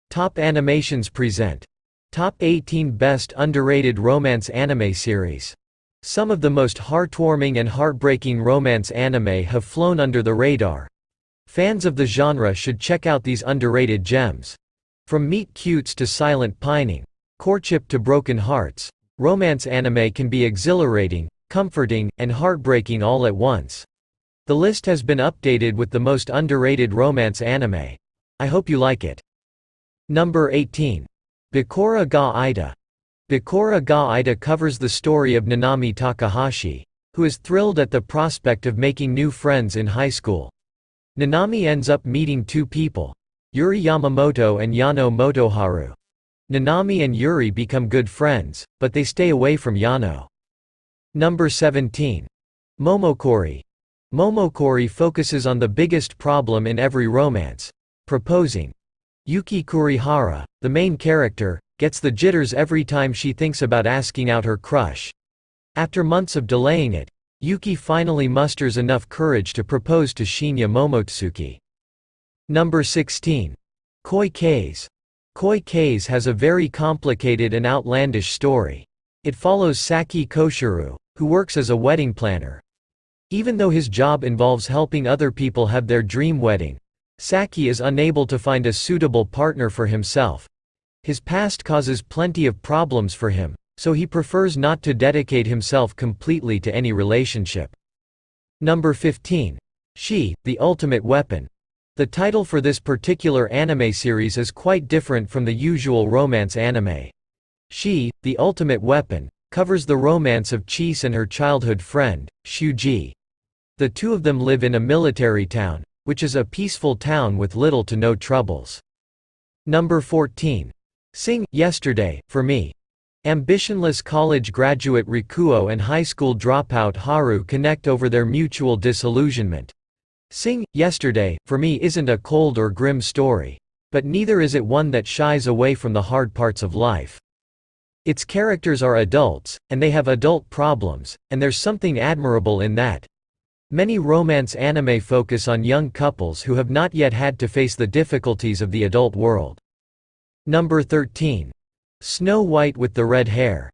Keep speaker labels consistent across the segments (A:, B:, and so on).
A: Top Animations present Top 18 Best Underrated Romance Anime Series. Some of the most heartwarming and heartbreaking romance anime have flown under the radar. Fans of the genre should check out these underrated gems. From meet cutes to silent pining, courtship to broken hearts, romance anime can be exhilarating, comforting, and heartbreaking all at once. The list has been updated with the most underrated romance anime. I hope you like it. Number 18. Bakura ga Ida. Bakura ga Ida covers the story of Nanami Takahashi, who is thrilled at the prospect of making new friends in high school. Nanami ends up meeting two people, Yuri Yamamoto and Yano Motoharu. Nanami and Yuri become good friends, but they stay away from Yano. Number 17. Momokori. Momokori focuses on the biggest problem in every romance: proposing. Yuki Kurihara, the main character, gets the jitters every time she thinks about asking out her crush. After months of delaying it, Yuki finally musters enough courage to propose to Shinya Momotsuki. Number 16. Koi Case. Koi Case has a very complicated and outlandish story. It follows Saki Koshiro, who works as a wedding planner. Even though his job involves helping other people have their dream wedding, Saki is unable to find a suitable partner for himself. His past causes plenty of problems for him, so he prefers not to dedicate himself completely to any relationship. Number 15. She, the Ultimate Weapon. The title for this particular anime series is quite different from the usual romance anime. She, the Ultimate Weapon, covers the romance of Chise and her childhood friend, Shuji. The two of them live in a military town, which is a peaceful town with little to no troubles. Number 14. Sing, Yesterday, for Me. Ambitionless college graduate Rikuo and high school dropout Haru connect over their mutual disillusionment. Sing, Yesterday, for Me isn't a cold or grim story. But neither is it one that shies away from the hard parts of life. Its characters are adults, and they have adult problems, and there's something admirable in that. Many romance anime focus on young couples who have not yet had to face the difficulties of the adult world. Number 13. Snow White with the Red Hair.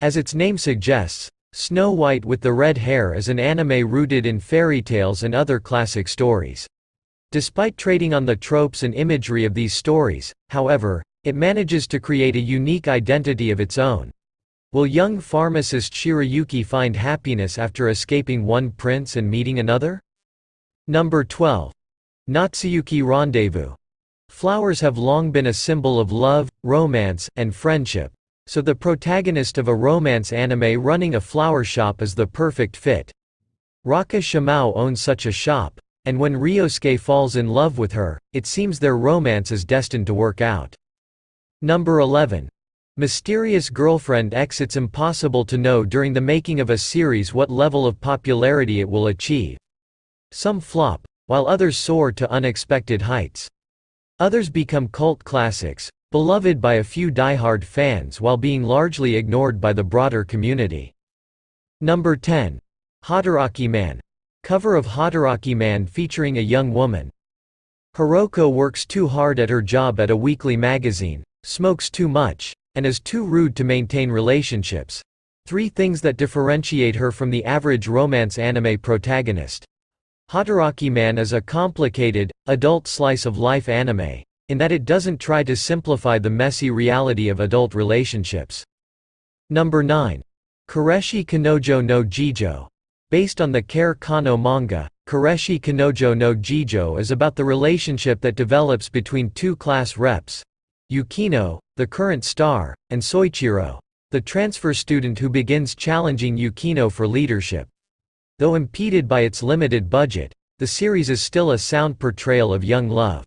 A: As its name suggests, Snow White with the Red Hair is an anime rooted in fairy tales and other classic stories. Despite trading on the tropes and imagery of these stories, however, it manages to create a unique identity of its own. Will young pharmacist Shirayuki find happiness after escaping one prince and meeting another? Number 12. Natsuyuki Rendezvous. Flowers have long been a symbol of love, romance, and friendship, so the protagonist of a romance anime running a flower shop is the perfect fit. Raka Shimao owns such a shop, and when Ryosuke falls in love with her, it seems their romance is destined to work out. Number 11. Mysterious Girlfriend X. It's impossible to know during the making of a series what level of popularity it will achieve. Some flop, while others soar to unexpected heights. Others become cult classics, beloved by a few die-hard fans while being largely ignored by the broader community. Number 10. Hataraki Man. Cover of Hataraki Man featuring a young woman. Hiroko works too hard at her job at a weekly magazine, smokes too much, and is too rude to maintain relationships. Three things that differentiate her from the average romance anime protagonist. Hataraki Man is a complicated, adult slice-of-life anime, in that it doesn't try to simplify the messy reality of adult relationships. Number 9. Koreshi Kanojo no Jijo. Based on the Kare Kano manga, Koreshi Kanojo no Jijo is about the relationship that develops between two class reps, Yukino, the current star, and Soichiro, the transfer student who begins challenging Yukino for leadership. Though impeded by its limited budget, the series is still a sound portrayal of young love.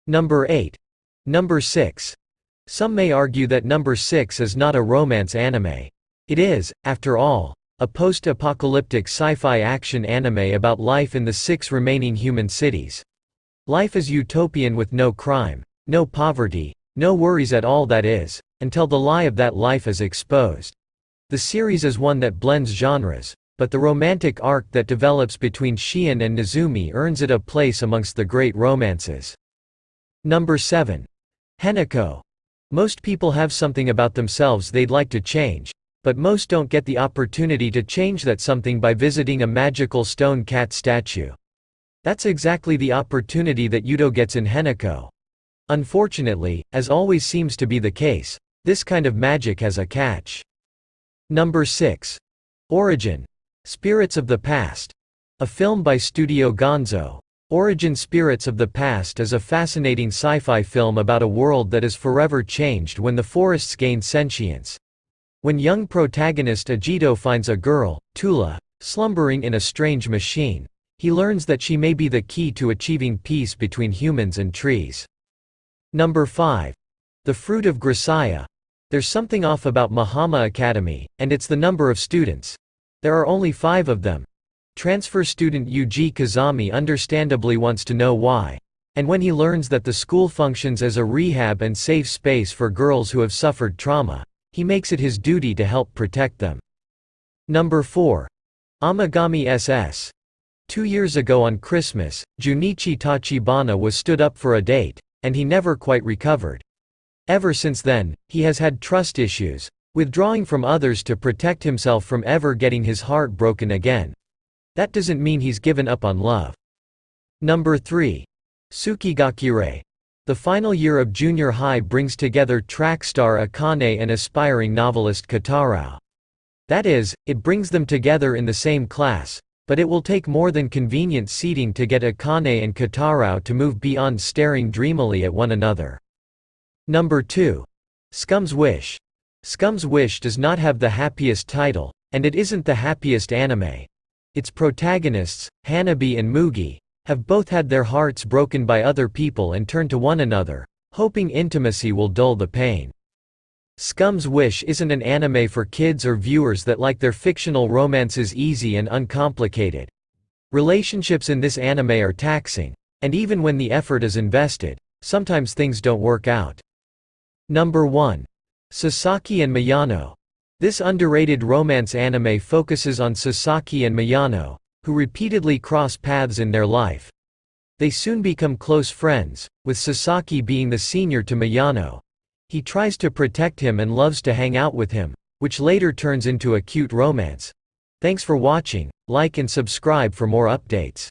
A: Number 8. Number 6. Some may argue that Number 6 is not a romance anime. It is, after all, a post-apocalyptic sci-fi action anime about life in the 6 remaining human cities. Life is utopian with no crime, no poverty, no worries at all, that is, until the lie of that life is exposed. The series is one that blends genres, but the romantic arc that develops between Shion and Nezumi earns it a place amongst the great romances. Number 7. Henoko. Most people have something about themselves they'd like to change, but most don't get the opportunity to change that something by visiting a magical stone cat statue. That's exactly the opportunity that Yuto gets in Henoko. Unfortunately, as always seems to be the case, this kind of magic has a catch. Number 6. Origin. Spirits of the Past. A film by Studio Gonzo. Origin Spirits of the Past is a fascinating sci-fi film about a world that is forever changed when the forests gain sentience. When young protagonist Ajito finds a girl, Tula, slumbering in a strange machine, he learns that she may be the key to achieving peace between humans and trees. Number 5. The Fruit of Grisaya. There's something off about Mahama Academy, and it's the number of students. There are only 5 of them. Transfer student Yuji Kazami understandably wants to know why. And when he learns that the school functions as a rehab and safe space for girls who have suffered trauma, he makes it his duty to help protect them. Number 4. Amagami SS. 2 years ago on Christmas, Junichi Tachibana was stood up for a date, and he never quite recovered. Ever since then, he has had trust issues, withdrawing from others to protect himself from ever getting his heart broken again. That doesn't mean he's given up on love. Number 3. Tsukigakure. The final year of junior high brings together track star Akane and aspiring novelist Kotarou. That is, it brings them together in the same class, but it will take more than convenient seating to get Akane and Kotarou to move beyond staring dreamily at one another. Number 2. Scum's Wish. Scum's Wish does not have the happiest title, and it isn't the happiest anime. Its protagonists, Hanabi and Mugi, have both had their hearts broken by other people and turn to one another, hoping intimacy will dull the pain. Scum's Wish isn't an anime for kids or viewers that like their fictional romances easy and uncomplicated. Relationships in this anime are taxing, and even when the effort is invested, sometimes things don't work out. Number 1. Sasaki and Miyano. This underrated romance anime focuses on Sasaki and Miyano, who repeatedly cross paths in their life. They soon become close friends, with Sasaki being the senior to Miyano. He tries to protect him and loves to hang out with him, which later turns into a cute romance. Thanks for watching, like and subscribe for more updates.